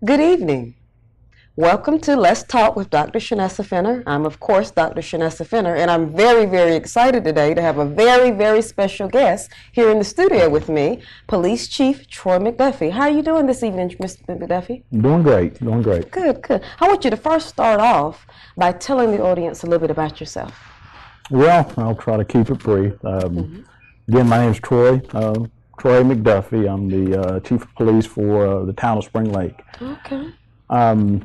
Good evening. Welcome to Let's Talk with Dr. Shanessa Fenner. I'm, of course, Dr. Shanessa Fenner, and I'm very, very excited today to have a very, very special guest here in the studio with me, Police Chief Troy McDuffie. How are you doing this evening, Mr. McDuffie? Doing great, doing great. Good, good. I want you to first start off by telling the audience a little bit about yourself. Well, I'll try to keep it brief. Again, my name is Troy McDuffie. I'm the Chief of Police for the town of Spring Lake. Okay. I'm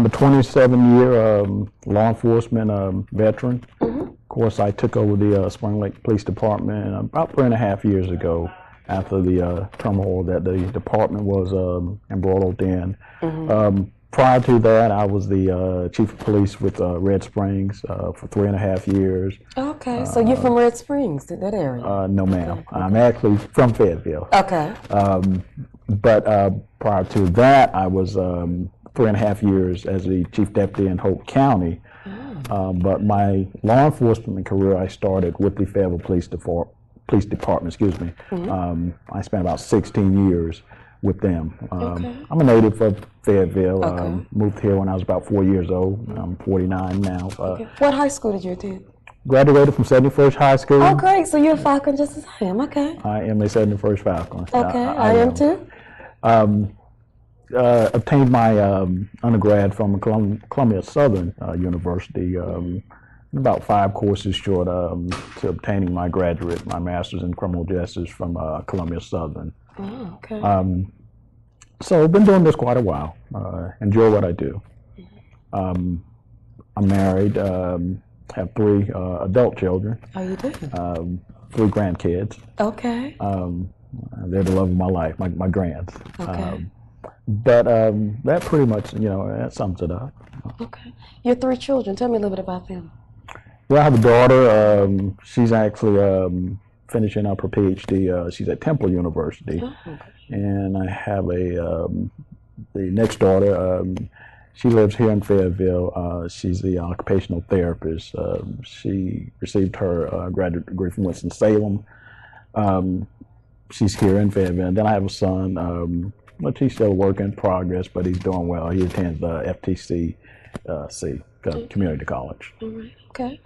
a 27-year law enforcement veteran. Of course, I took over the Spring Lake Police Department about 3.5 years ago after the turmoil that the department was embroiled in. Prior to that, I was the Chief of Police with Red Springs for 3.5 years. Okay, so you're from Red Springs, that area? No, ma'am. Okay. I'm actually from Fayetteville. Okay. But prior to that, I was 3.5 years as the Chief Deputy in Hope County. But my law enforcement career, I started with the Fayetteville Police Department. Excuse me. I spent about 16 years with them. Okay. I'm a native of Fayetteville. Okay. Moved here when I was about 4 years old. I'm 49 now. Okay. What high school did you attend? Graduated from 71st High School. Oh, great. So you're a Falcon just as I am. Okay. I am a 71st Falcon. Okay. I am too. Obtained my undergrad from Columbia Southern University. About 5 courses short to obtaining my master's in criminal justice from Columbia Southern. Oh, okay. So I've been doing this quite a while. Enjoy what I do. I'm married, have 3 adult children. Oh, you do? 3 grandkids. Okay. They're the love of my life, my grands. Okay. But that pretty much, that sums it up. Okay. Your 3 children, tell me a little bit about them. Well, I have a daughter. She's actually finishing up her PhD. She's at Temple University. Oh, okay. And I have the next daughter. She lives here in Fayetteville. She's the occupational therapist. She received her graduate degree from Winston-Salem. She's here in Fayetteville. And then I have a son. But he's still a work in progress, but he's doing well. He attends FTC Community College. All right. Okay.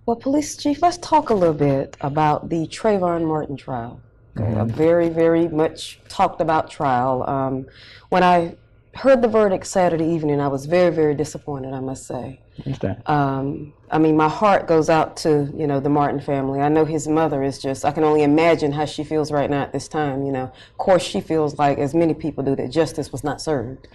Well, Police Chief, let's talk a little bit about the Trayvon Martin trial. Okay. A very, very much talked about trial. When I heard the verdict Saturday evening, I was very, very disappointed, I must say. Understand. I mean, my heart goes out to, the Martin family. I know his mother is just, I can only imagine how she feels right now at this time, Of course, she feels like, as many people do, that justice was not served.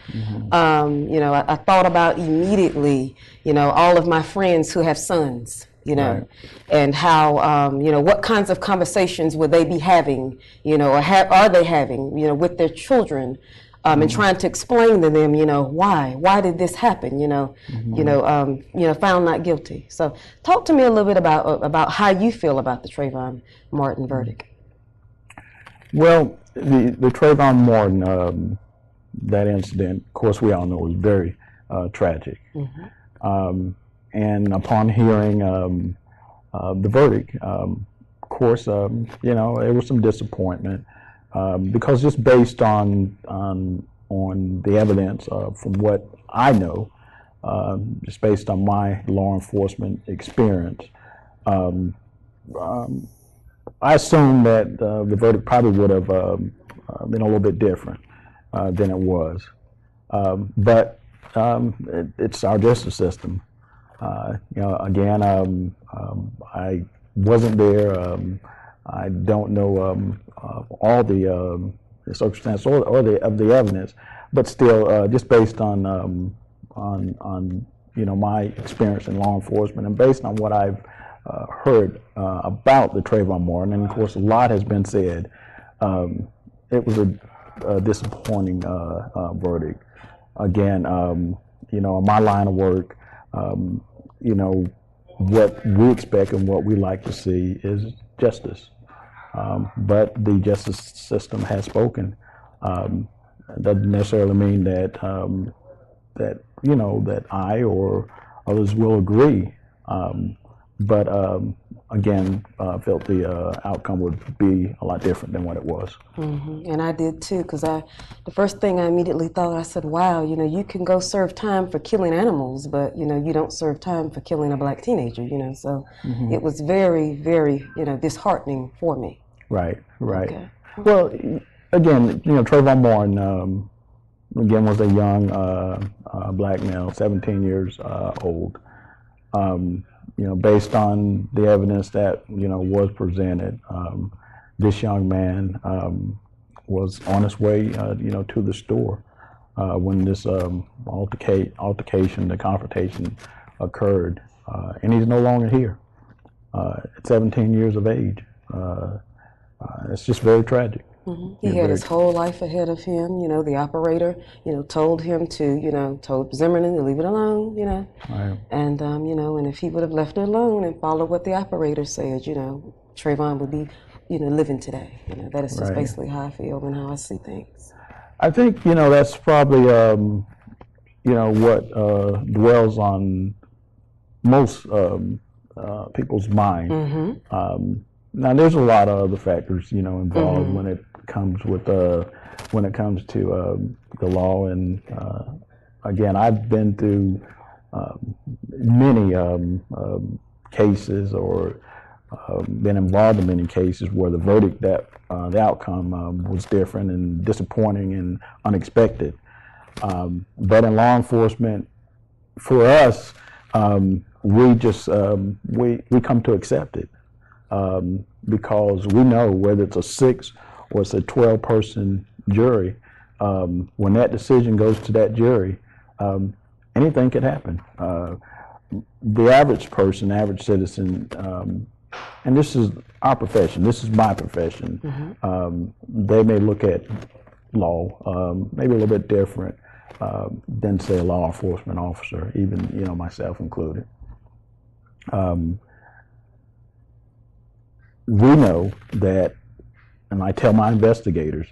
I thought about immediately, all of my friends who have sons, Right. and how, what kinds of conversations would they be having, or are they having, with their children, and trying to explain to them, why did this happen, found not guilty. So talk to me a little bit about how you feel about the Trayvon Martin verdict. Well, the Trayvon Martin, that incident, of course, we all know was very tragic. And upon hearing the verdict, of course, there was some disappointment. Because just based on the evidence from what I know, just based on my law enforcement experience, I assume that the verdict probably would have been a little bit different than it was. But it's our justice system. Again, I wasn't there. I don't know all the circumstances or the evidence, but still, just based on my experience in law enforcement and based on what I've heard about the Trayvon Martin, and of course a lot has been said, it was a disappointing verdict. Again, in my line of work, what we expect and what we like to see is justice. But the justice system has spoken. It doesn't necessarily mean that that I or others will agree. but again, felt the outcome would be a lot different than what it was. And I did too, because the first thing I immediately thought, I said, wow, you can go serve time for killing animals, but, you don't serve time for killing a black teenager, so it was very, very, disheartening for me. Right. Okay. Well, again, Trayvon Martin, again, was a young black male, 17 years old. Based on the evidence that, was presented, this young man was on his way, to the store when this altercation, the confrontation occurred. And he's no longer here at 17 years of age. It's just very tragic. He had his whole life ahead of him. The operator, told him to, told Zimmerman to leave it alone, Right. And, and if he would have left it alone and followed what the operator said, Trayvon would be, living today. That is just basically how I feel and how I see things. I think, that's probably, what dwells on most people's mind. Now, there's a lot of other factors, involved when it comes to the law. And again, I've been through many cases, or been involved in many cases where the verdict, that the outcome was different and disappointing and unexpected. But in law enforcement, for us, we just we come to accept it. Because we know whether it's a 6 or it's a 12-person jury, when that decision goes to that jury, anything could happen. The average person, average citizen, and this is our profession, this is my profession, they may look at law maybe a little bit different than, say, a law enforcement officer, even, myself included. We know that, and I tell my investigators,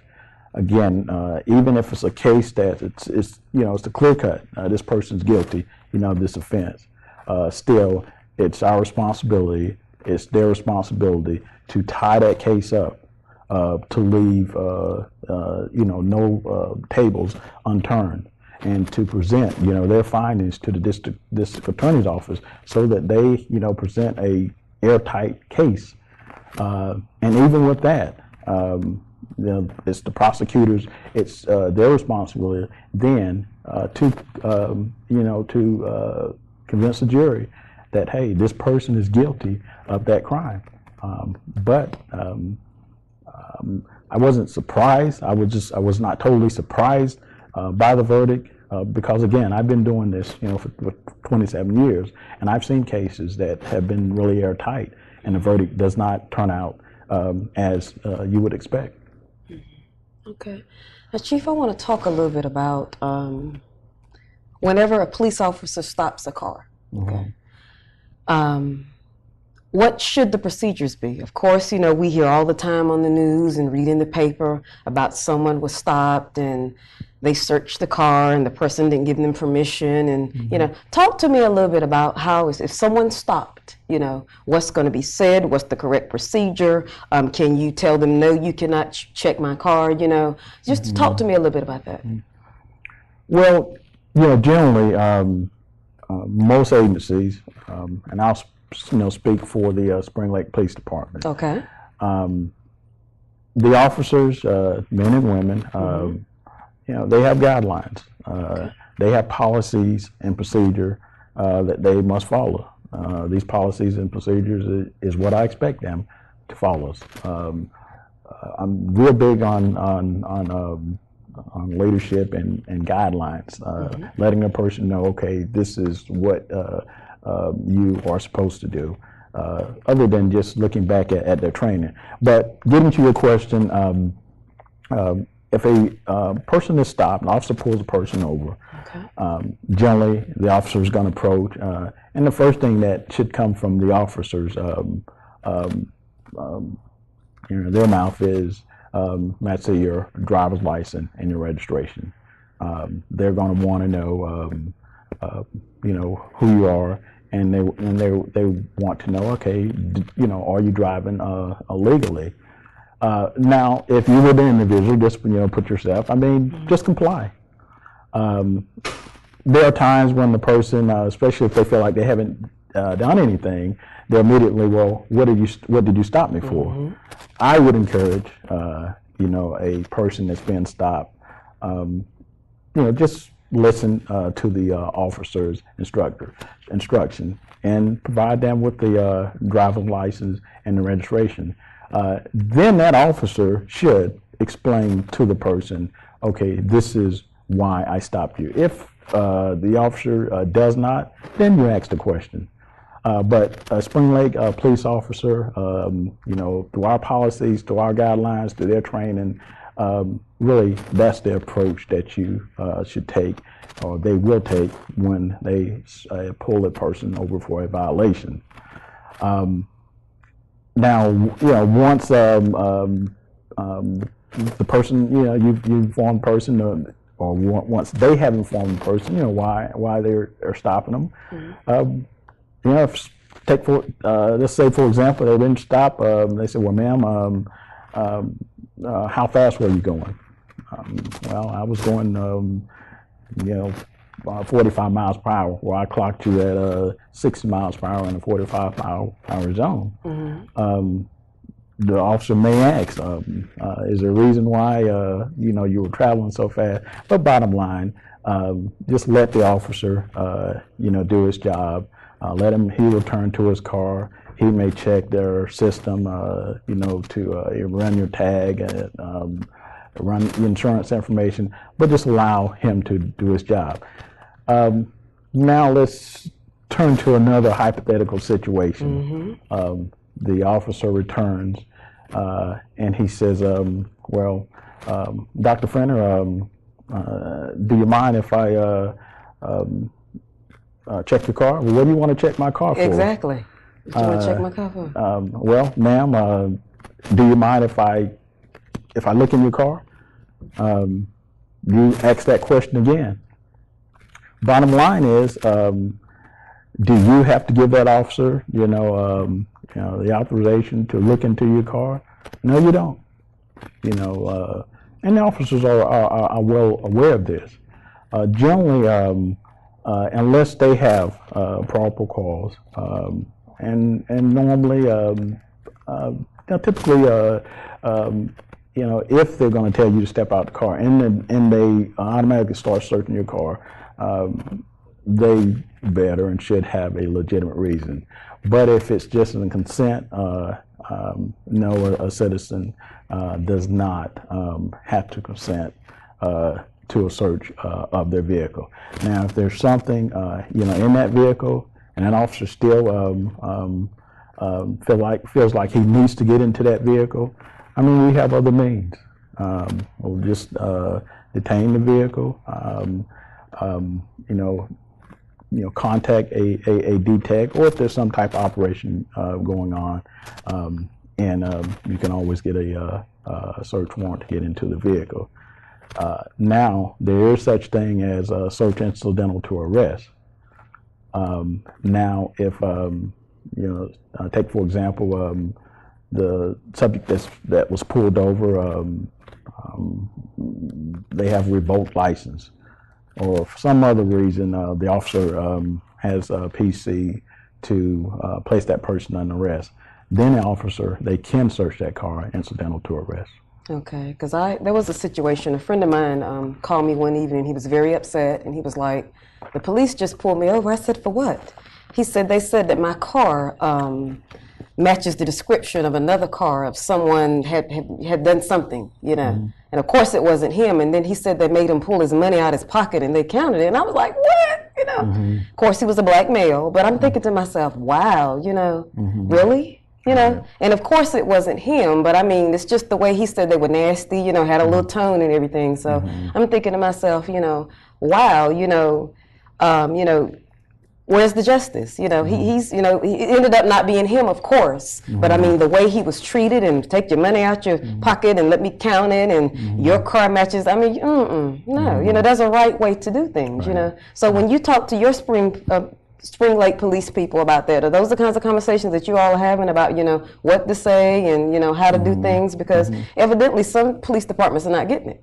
again, even if it's a case that it's a clear cut, this person's guilty, of this offense, still, it's our responsibility, it's their responsibility to tie that case up, to leave, no tables unturned, and to present, their findings to the district attorney's office so that they, present a airtight case. And even with that, it's the prosecutors, it's their responsibility then to convince the jury that, hey, this person is guilty of that crime. But I wasn't surprised. I was not totally surprised by the verdict because, again, I've been doing this, for 27 years, and I've seen cases that have been really airtight, and the verdict does not turn out as you would expect. Okay. Now, Chief, I want to talk a little bit about whenever a police officer stops a car. Okay. What should the procedures be? Of course, we hear all the time on the news and read in the paper about someone was stopped and they searched the car and the person didn't give them permission. And, talk to me a little bit about how, if someone stopped, what's going to be said, what's the correct procedure? Can you tell them, no, you cannot check my car, Just talk to me a little bit about that. Well, generally, most agencies, and I'll speak for the Spring Lake Police Department. Okay. The officers, men and women, they have guidelines. They have policies and procedure that they must follow. These policies and procedures is what I expect them to follow. I'm real big on leadership and guidelines, letting a person know, okay, this is what you are supposed to do, other than just looking back at their training. But getting to your question, if a person is stopped, an officer pulls a person over, generally the officer is going to approach, and the first thing that should come from the officers, their mouth is, let's say, your driver's license and your registration. They're going to want to know, who you are and they want to know, okay, you know, are you driving illegally? Now, if you were the individual, just, you know, put yourself, I mean, just comply. There are times when the person, especially if they feel like they haven't done anything, they're immediately, well, what did you stop me for? I would encourage, you know, a person that's been stopped, you know, just listen to the officer's instruction and provide them with the driver's license and the registration. Then that officer should explain to the person, okay, this is why I stopped you. If the officer does not, then you ask the question. But a Spring Lake police officer, you know, through our policies, through our guidelines, through their training, really that's the approach that you should take, or they will take when they pull a person over for a violation. Now, you know, once the person, you know, you've informed the person, or once they have informed the person, you know, why they're stopping them. You know, let's say, for example, they didn't stop. They said, well, ma'am, how fast were you going? Well, I was going, you know, 45 miles per hour. Well, I clocked you at 60 miles per hour in a 45 mile per hour zone. The officer may ask, is there a reason why, you know, you were traveling so fast? But bottom line, just let the officer, you know, do his job. He return to his car. He may check their system, you know, to run your tag, run insurance information, but just allow him to do his job. Now let's turn to another hypothetical situation. The officer returns and he says, well, Dr. Fenner, do you mind if I check your car? Well, what do you want to check my car for? Exactly. What do you want to check my car for? Well, ma'am, do you mind if I look in your car? You ask that question again. Bottom line is, do you have to give that officer, you know, the authorization to look into your car? No, you don't. You know, and the officers are well aware of this. Generally, unless they have probable cause, and normally, typically, you know, if they're going to tell you to step out the car and they automatically start searching your car, they better and should have a legitimate reason. But if it's just a consent, no, a citizen does not have to consent to a search of their vehicle. Now, if there's something, you know, in that vehicle, and an officer still feels like he needs to get into that vehicle, I mean, we have other means. We'll just detain the vehicle. You know, contact a DTEC, or if there's some type of operation going on, and you can always get a search warrant to get into the vehicle. Now, there is such thing as a search incidental to arrest. Now, if, you know, take for example, the subject that was pulled over, they have a revoked license, or for some other reason, the officer has a PC to place that person under arrest. Then the officer, they can search that car incidental to arrest. Okay, because there was a situation, a friend of mine called me one evening. He was very upset, and he was like, the police just pulled me over. I said, for what? He said, they said that my car matches the description of another car, of someone had done something, you know. And of course it wasn't him. And then he said they made him pull his money out of his pocket and they counted it. And I was like, what? You know. Of course he was a black male, but I'm thinking to myself, wow, you know, really? You know, and of course it wasn't him, but I mean, it's just the way he said they were nasty, you know, had a little tone and everything. So I'm thinking to myself, you know, wow, you know, where's the justice? You know, he's, you know, he ended up not being him, of course, but I mean, the way he was treated, and take your money out your pocket and let me count it, and your car matches, I mean, no, you know, there's a right way to do things, you know. So when you talk to your Spring Lake police people about that? Are those the kinds of conversations that you all are having about, what to say and, how to do things? Because evidently some police departments are not getting it.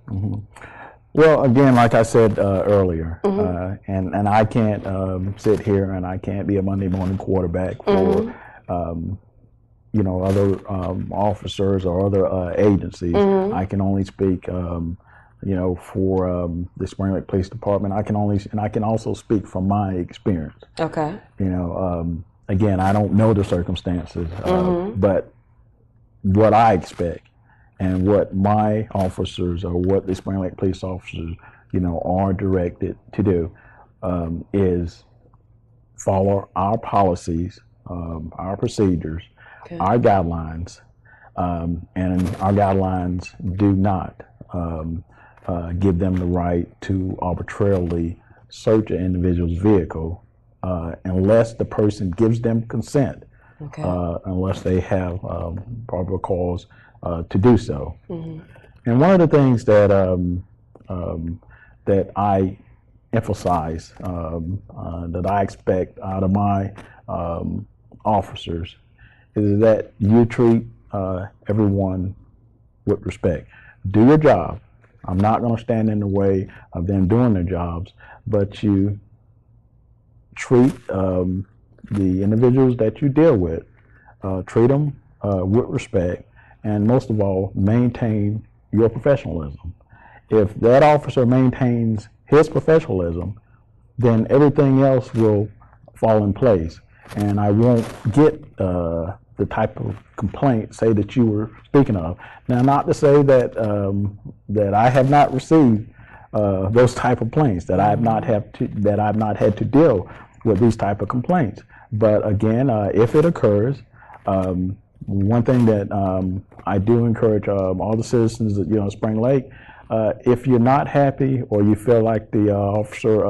Well, again, like I said earlier, and I can't sit here and I can't be a Monday morning quarterback for, other officers or other agencies. I can only speak, for the Spring Lake Police Department. I can also speak from my experience. Okay. Again, I don't know the circumstances, but what I expect and what my officers or what the Spring Lake police officers, are directed to do is follow our policies, our procedures, our guidelines, and our guidelines do not give them the right to arbitrarily search an individual's vehicle unless the person gives them consent, unless they have probable cause to do so. And one of the things that that I emphasize, that I expect out of my officers, is that you treat everyone with respect. Do your job. I'm not going to stand in the way of them doing their jobs, but you treat the individuals that you deal with, treat them with respect, and most of all, maintain your professionalism. If that officer maintains his professionalism, then everything else will fall in place, and I won't get the type of complaint, say, that you were speaking of. Now, not to say that that I have not received those type of complaints, that I've not had to deal with these type of complaints. But again, if it occurs, one thing that I do encourage all the citizens at Spring Lake, if you're not happy or you feel like the officer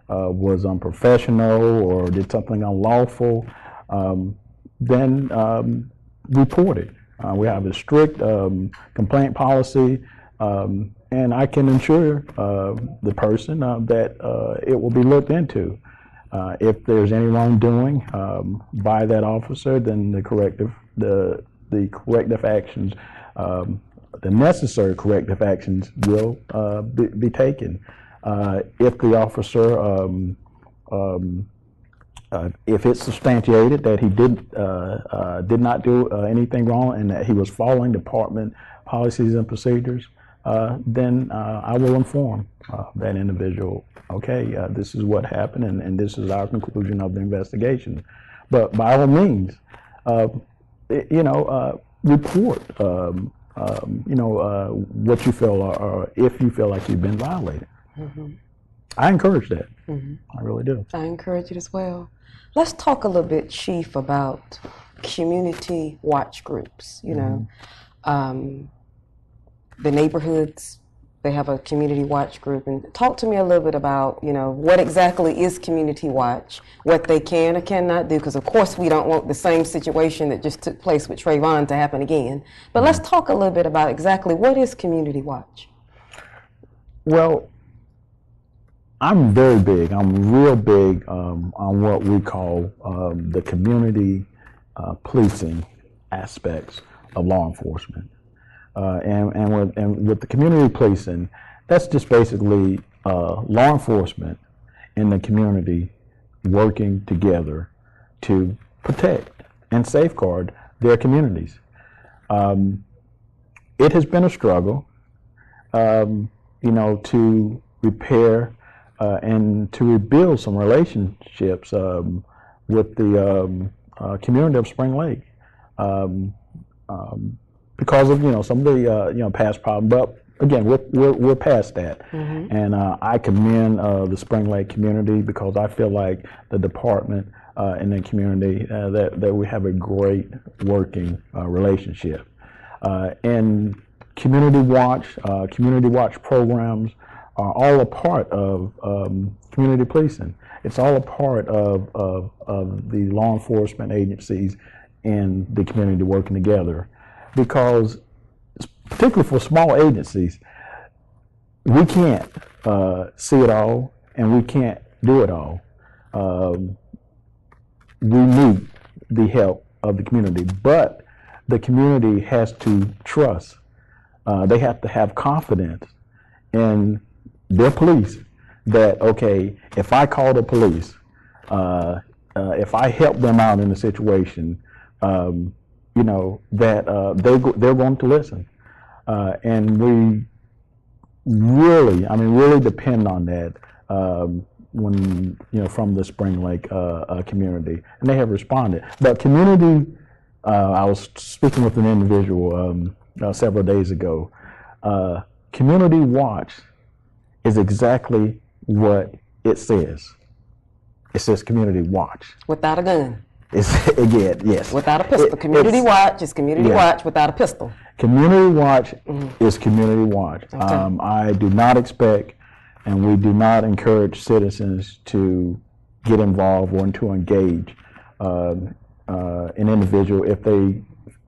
was unprofessional or did something unlawful, then report it. We have a strict complaint policy, and I can assure the person that it will be looked into. If there's any wrongdoing by that officer, then the corrective actions, the necessary corrective actions will be taken. If the officer, if it's substantiated that he did not do anything wrong and that he was following department policies and procedures, then I will inform that individual, okay, this is what happened and this is our conclusion of the investigation. But by all means, report, what you feel or if you feel like you've been violated. I encourage that. I really do. I encourage it as well. Let's talk a little bit, Chief, about community watch groups. The neighborhoods, they have a community watch group. And talk to me a little bit about, what exactly is community watch, what they can or cannot do, because of course we don't want the same situation that just took place with Trayvon to happen again. But let's talk a little bit about exactly what is community watch. Well, I'm very big, I'm real big on what we call the community policing aspects of law enforcement. And with the community policing, that's just basically law enforcement in the community working together to protect and safeguard their communities. It has been a struggle, to repair and to rebuild some relationships with the community of Spring Lake. Because of some of the past problems, but again we're past that, and I commend the Spring Lake community because I feel like the department and the community that we have a great working relationship, and community watch programs are all a part of community policing. It's all a part of the law enforcement agencies and the community working together. Because, particularly for small agencies, we can't see it all and we can't do it all. we need the help of the community, but the community has to trust. They have to have confidence in their police that, okay, if I call the police, if I help them out in a situation, that they're going to listen. And we really depend on that when, from the Spring Lake community. And they have responded. But community, I was speaking with an individual several days ago. Community watch is exactly what it says. It says community watch. Without a gun. Again, yes. Without a pistol. Community watch is community watch without a pistol. Community watch is community watch. Okay. I do not expect, and we do not encourage citizens to get involved or to engage an individual if they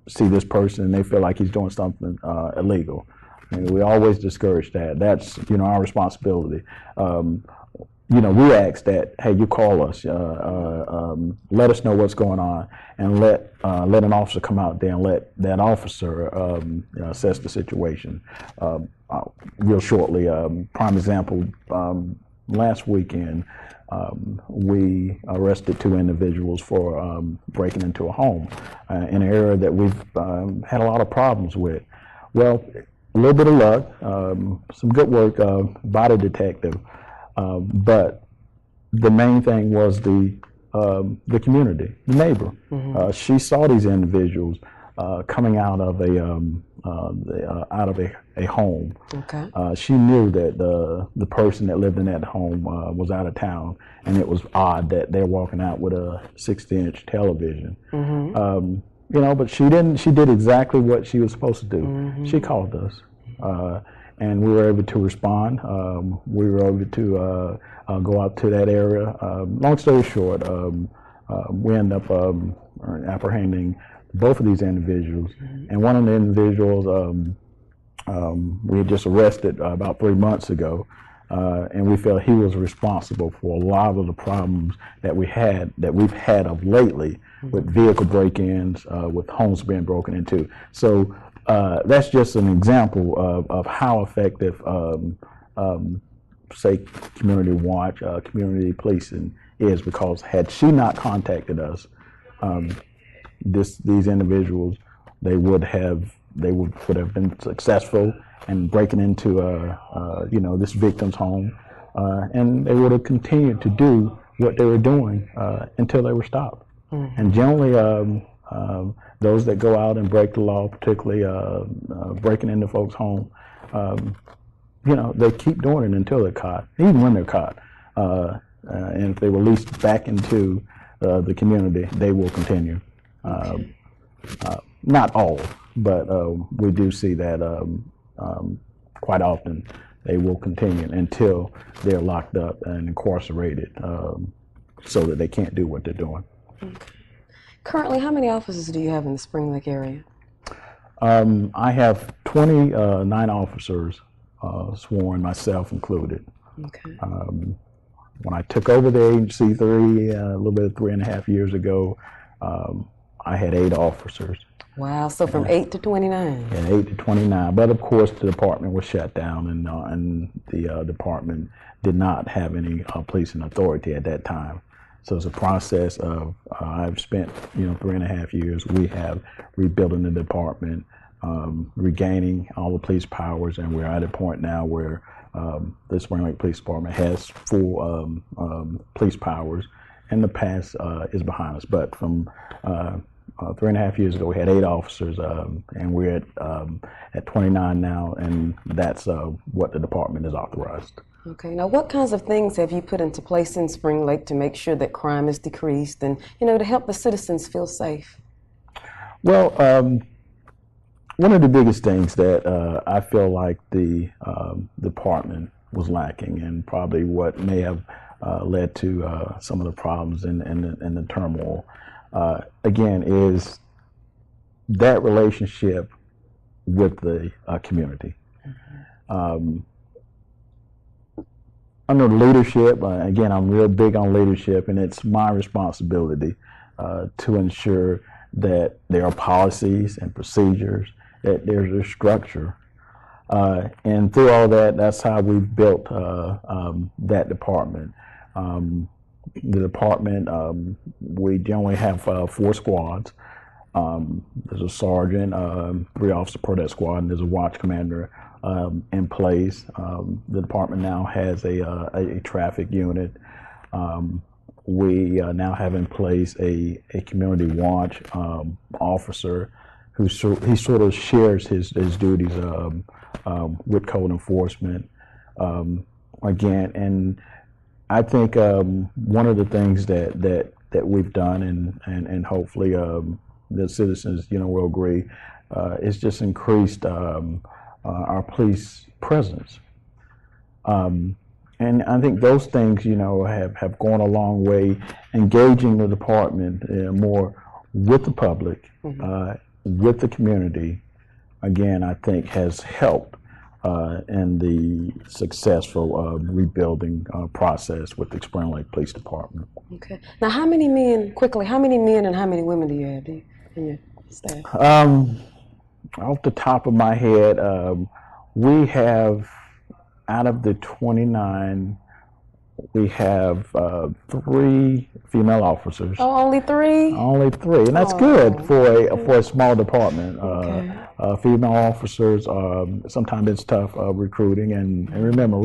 see this person and they feel like he's doing something illegal. And we always discourage that. That's our responsibility. We ask that, hey, you call us, let us know what's going on, and let an officer come out there and let that officer assess the situation real shortly. Prime example, last weekend, we arrested 2 individuals for breaking into a home in an area that we've had a lot of problems with. Well, a little bit of luck, some good work by the detective. But the main thing was the community, the neighbor. She saw these individuals coming out of a home. Okay. She knew that the person that lived in that home was out of town, and it was odd that they're walking out with a 60-inch television. But she didn't. She did exactly what she was supposed to do. She called us. And we were able to respond. We were able to go out to that area. Long story short, we ended up apprehending both of these individuals. And one of the individuals we had just arrested about 3 months ago, and we felt he was responsible for a lot of the problems that we've had of lately with vehicle break-ins, with homes being broken into. So. That's just an example of how effective, say, community watch, community policing is, because had she not contacted us, these individuals, they would have been successful in breaking into this victim's home, and they would have continued to do what they were doing until they were stopped. And generally, those that go out and break the law, particularly breaking into folks' home, they keep doing it until they're caught, even when they're caught. And if they were released back into the community, they will continue. Not all, but we do see that quite often they will continue until they're locked up and incarcerated so that they can't do what they're doing. Okay. Currently, how many officers do you have in the Spring Lake area? I have 29 officers sworn, myself included. Okay. When I took over the agency a little bit of 3.5 years ago, I had 8 officers. Wow, so from 8 to 29. Yeah, 8 to 29. But of course, the department was shut down, and the department did not have any policing authority at that time. So it's a process of, I've spent 3.5 years. We have rebuilding the department, regaining all the police powers, and we're at a point now where the Spring Lake Police Department has full police powers, and the past is behind us. But from 3.5 years ago, we had 8 officers, and we're at 29 now, and that's what the department is authorized. Okay, now what kinds of things have you put into place in Spring Lake to make sure that crime is decreased and, to help the citizens feel safe? Well, one of the biggest things that I feel like the department was lacking, and probably what may have led to some of the problems and the turmoil, again, is that relationship with the community. Under leadership, again, I'm real big on leadership, and it's my responsibility to ensure that there are policies and procedures, that there's a structure. And through all that, that's how we've built that department. The department, we generally have 4 squads. There's a sergeant, 3 officers per that squad, and there's a watch commander in place. The department now has a traffic unit. We now have in place a community watch officer who he sort of shares his duties with code enforcement. Again, and I think one of the things that we've done, and hopefully the citizens, will agree, is just increased our police presence. And I think those things, have gone a long way, engaging the department more with the public, with the community. Again, I think has helped in the successful rebuilding process with the Spring Lake Police Department. Okay. Now, how many men and how many women do you have in your staff? Off the top of my head, we have, out of the 29, we have 3 female officers. Oh, only 3? Only 3, and that's good for a small department. Female officers, sometimes it's tough recruiting, and remember,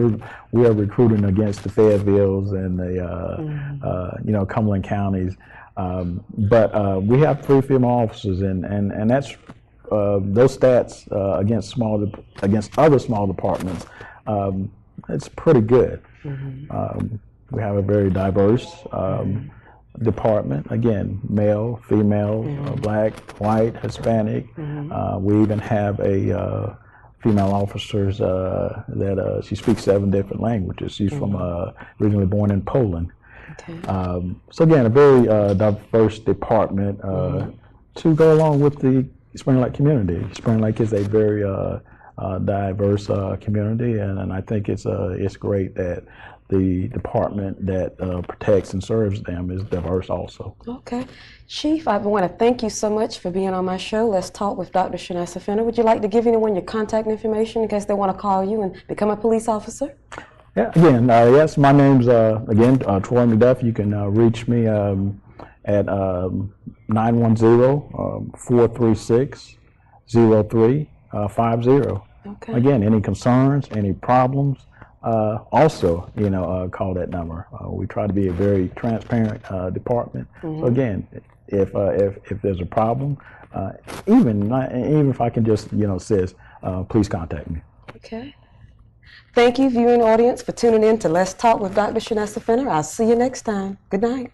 we are recruiting against the Fayettevilles and the Cumberland counties. But we have 3 female officers, and that's those stats against other small departments. It's pretty good. We have a very diverse department. Again, male, female, black, white, Hispanic. We even have a female officer that she speaks 7 different languages. She's from originally born in Poland. Okay. So again, a very diverse department to go along with the Spring Lake community. Spring Lake is a very diverse community, and I think it's great that the department that protects and serves them is diverse also. Okay. Chief, I want to thank you so much for being on my show. Let's talk with Dr. Shanessa Fenner. Would you like to give anyone your contact information in case they want to call you and become a police officer? Yeah, again, yes, my name's, Troy McDuffie. You can reach me at 910-436-0350. Okay. Again, any concerns, any problems, also, call that number. We try to be a very transparent department. So again, if there's a problem, even if I can just, says, please contact me. Okay. Thank you, viewing audience, for tuning in to Let's Talk with Dr. Shanessa Fenner. I'll see you next time. Good night.